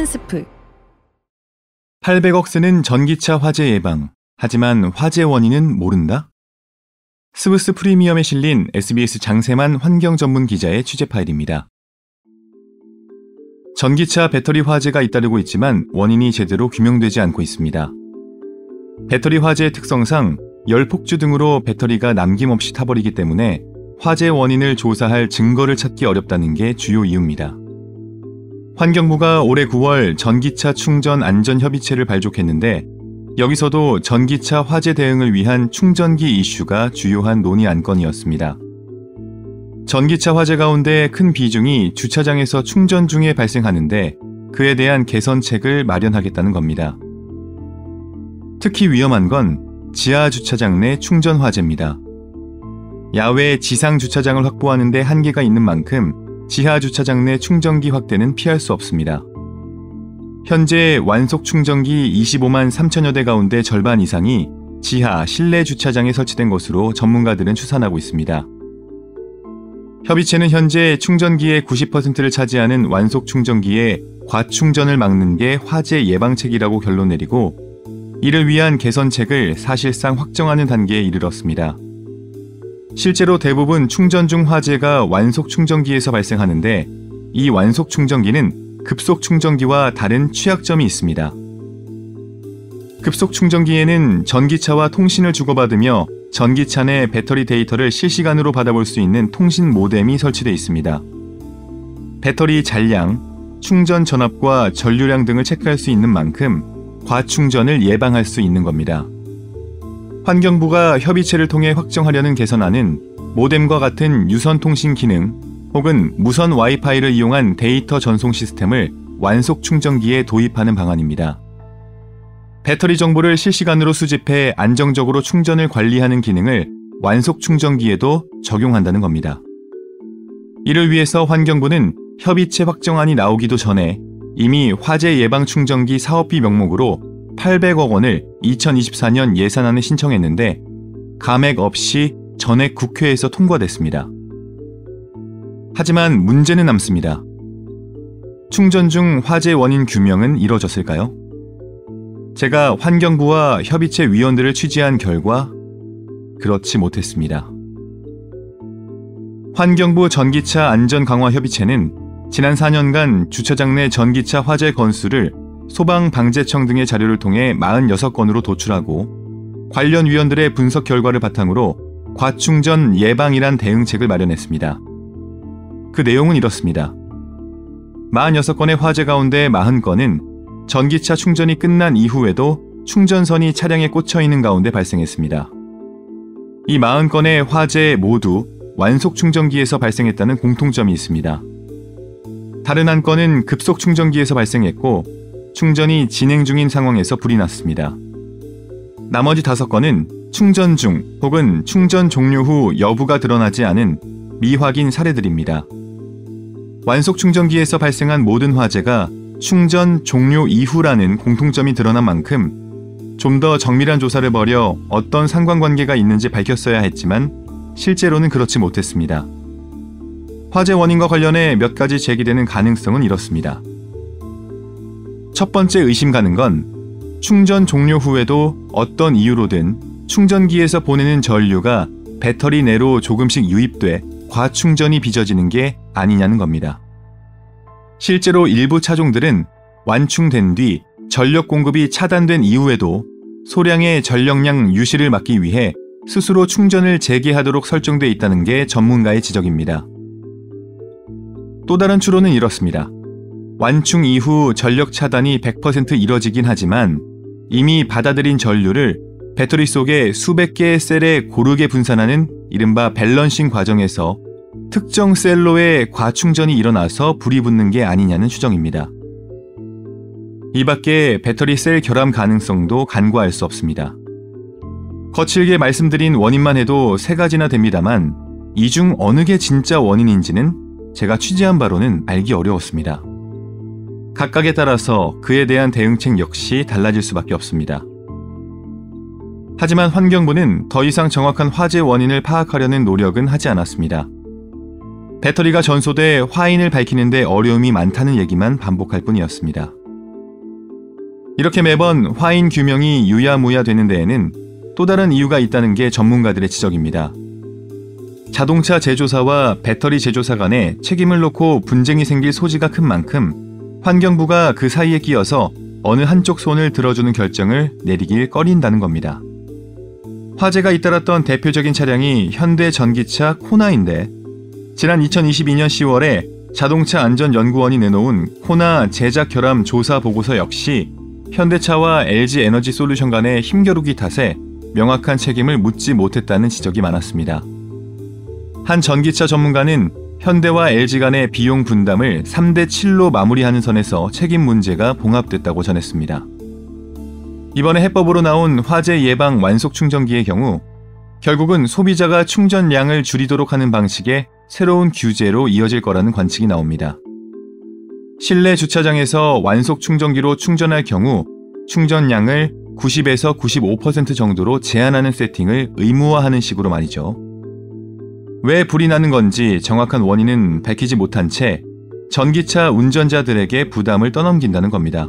한 스프. 800억 쓰는 전기차 화재 예방. 하지만 화재 원인은 모른다? 스브스 프리미엄에 실린 SBS 장세만 환경 전문 기자의 취재 파일입니다. 전기차 배터리 화재가 잇따르고 있지만 원인이 제대로 규명되지 않고 있습니다. 배터리 화재의 특성상 열 폭주 등으로 배터리가 남김없이 타버리기 때문에 화재 원인을 조사할 증거를 찾기 어렵다는 게 주요 이유입니다. 환경부가 올해 9월 전기차 충전 안전 협의체를 발족했는데 여기서도 전기차 화재 대응을 위한 충전기 이슈가 주요한 논의 안건이었습니다. 전기차 화재 가운데 큰 비중이 주차장에서 충전 중에 발생하는데 그에 대한 개선책을 마련하겠다는 겁니다. 특히 위험한 건 지하 주차장 내 충전 화재입니다. 야외 지상 주차장을 확보하는 데 한계가 있는 만큼 지하 주차장 내 충전기 확대는 피할 수 없습니다. 현재 완속 충전기 25만 3천여 대 가운데 절반 이상이 지하 실내 주차장에 설치된 것으로 전문가들은 추산하고 있습니다. 협의체는 현재 충전기의 90%를 차지하는 완속 충전기의 과충전을 막는 게 화재 예방책이라고 결론 내리고 이를 위한 개선책을 사실상 확정하는 단계에 이르렀습니다. 실제로 대부분 충전 중 화재가 완속 충전기에서 발생하는데 이 완속 충전기는 급속 충전기와 다른 취약점이 있습니다. 급속 충전기에는 전기차와 통신을 주고받으며 전기차 내 배터리 데이터를 실시간으로 받아볼 수 있는 통신 모뎀이 설치되어 있습니다. 배터리 잔량, 충전 전압과 전류량 등을 체크할 수 있는 만큼 과충전을 예방할 수 있는 겁니다. 환경부가 협의체를 통해 확정하려는 개선안은 모뎀과 같은 유선 통신 기능 혹은 무선 와이파이를 이용한 데이터 전송 시스템을 완속 충전기에 도입하는 방안입니다. 배터리 정보를 실시간으로 수집해 안정적으로 충전을 관리하는 기능을 완속 충전기에도 적용한다는 겁니다. 이를 위해서 환경부는 협의체 확정안이 나오기도 전에 이미 화재 예방 충전기 사업비 명목으로 800억 원을 2024년 예산안에 신청했는데 감액 없이 전액 국회에서 통과됐습니다. 하지만 문제는 남습니다. 충전 중 화재 원인 규명은 이뤄졌을까요? 제가 환경부와 협의체 위원들을 취재한 결과 그렇지 못했습니다. 환경부 전기차 안전 강화 협의체는 지난 4년간 주차장 내 전기차 화재 건수를 소방방재청 등의 자료를 통해 46건으로 도출하고 관련 위원들의 분석 결과를 바탕으로 과충전 예방이란 대응책을 마련했습니다. 그 내용은 이렇습니다. 46건의 화재 가운데 40건은 전기차 충전이 끝난 이후에도 충전선이 차량에 꽂혀 있는 가운데 발생했습니다. 이 40건의 화재 모두 완속 충전기에서 발생했다는 공통점이 있습니다. 다른 한 건은 급속 충전기에서 발생했고 충전이 진행 중인 상황에서 불이 났습니다. 나머지 5건은 충전 중 혹은 충전 종료 후 여부가 드러나지 않은 미확인 사례들입니다. 완속 충전기에서 발생한 모든 화재가 충전 종료 이후라는 공통점이 드러난 만큼 좀 더 정밀한 조사를 벌여 어떤 상관관계가 있는지 밝혔어야 했지만 실제로는 그렇지 못했습니다. 화재 원인과 관련해 몇 가지 제기되는 가능성은 이렇습니다. 첫 번째 의심 가는 건 충전 종료 후에도 어떤 이유로든 충전기에서 보내는 전류가 배터리 내로 조금씩 유입돼 과충전이 빚어지는 게 아니냐는 겁니다. 실제로 일부 차종들은 완충된 뒤 전력 공급이 차단된 이후에도 소량의 전력량 유실을 막기 위해 스스로 충전을 재개하도록 설정돼 있다는 게 전문가의 지적입니다. 또 다른 추론은 이렇습니다. 완충 이후 전력 차단이 100% 이뤄지긴 하지만 이미 받아들인 전류를 배터리 속에 수백 개의 셀에 고르게 분산하는 이른바 밸런싱 과정에서 특정 셀로의 과충전이 일어나서 불이 붙는 게 아니냐는 추정입니다. 이 밖에 배터리 셀 결함 가능성도 간과할 수 없습니다. 거칠게 말씀드린 원인만 해도 3가지나 됩니다만 이 중 어느 게 진짜 원인인지는 제가 취재한 바로는 알기 어려웠습니다. 각각에 따라서 그에 대한 대응책 역시 달라질 수밖에 없습니다. 하지만 환경부는 더 이상 정확한 화재 원인을 파악하려는 노력은 하지 않았습니다. 배터리가 전소돼 화인을 밝히는 데 어려움이 많다는 얘기만 반복할 뿐이었습니다. 이렇게 매번 화인 규명이 유야무야 되는 데에는 또 다른 이유가 있다는 게 전문가들의 지적입니다. 자동차 제조사와 배터리 제조사 간에 책임을 놓고 분쟁이 생길 소지가 큰 만큼 환경부가 그 사이에 끼어서 어느 한쪽 손을 들어주는 결정을 내리길 꺼린다는 겁니다. 화재가 잇따랐던 대표적인 차량이 현대 전기차 코나인데 지난 2022년 10월에 자동차안전연구원이 내놓은 코나 제작 결함 조사 보고서 역시 현대차와 LG에너지솔루션 간의 힘겨루기 탓에 명확한 책임을 묻지 못했다는 지적이 많았습니다. 한 전기차 전문가는 현대와 LG 간의 비용 분담을 3대7로 마무리하는 선에서 책임 문제가 봉합됐다고 전했습니다. 이번에 해법으로 나온 화재 예방 완속 충전기의 경우 결국은 소비자가 충전량을 줄이도록 하는 방식의 새로운 규제로 이어질 거라는 관측이 나옵니다. 실내 주차장에서 완속 충전기로 충전할 경우 충전량을 90에서 95% 정도로 제한하는 세팅을 의무화하는 식으로 말이죠. 왜 불이 나는 건지 정확한 원인은 밝히지 못한 채 전기차 운전자들에게 부담을 떠넘긴다는 겁니다.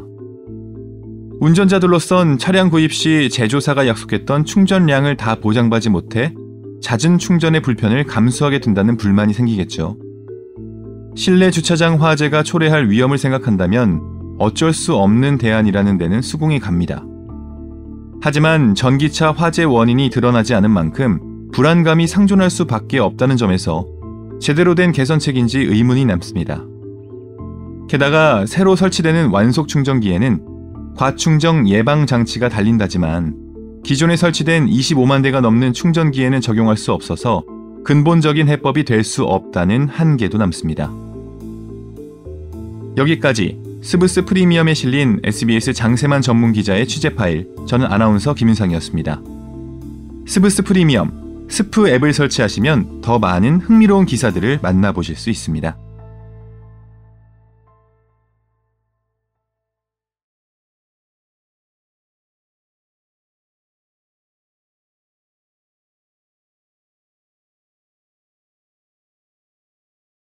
운전자들로선 차량 구입 시 제조사가 약속했던 충전량을 다 보장받지 못해 잦은 충전의 불편을 감수하게 된다는 불만이 생기겠죠. 실내 주차장 화재가 초래할 위험을 생각한다면 어쩔 수 없는 대안이라는 데는 수긍이 갑니다. 하지만 전기차 화재 원인이 드러나지 않은 만큼 불안감이 상존할 수밖에 없다는 점에서 제대로 된 개선책인지 의문이 남습니다. 게다가 새로 설치되는 완속 충전기에는 과충전 예방 장치가 달린다지만 기존에 설치된 25만 대가 넘는 충전기에는 적용할 수 없어서 근본적인 해법이 될 수 없다는 한계도 남습니다. 여기까지 스브스 프리미엄에 실린 SBS 장세만 전문 기자의 취재 파일, 저는 아나운서 김윤상이었습니다. 스브스 프리미엄, 스프 앱을 설치하시면 더 많은 흥미로운 기사들을 만나보실 수 있습니다.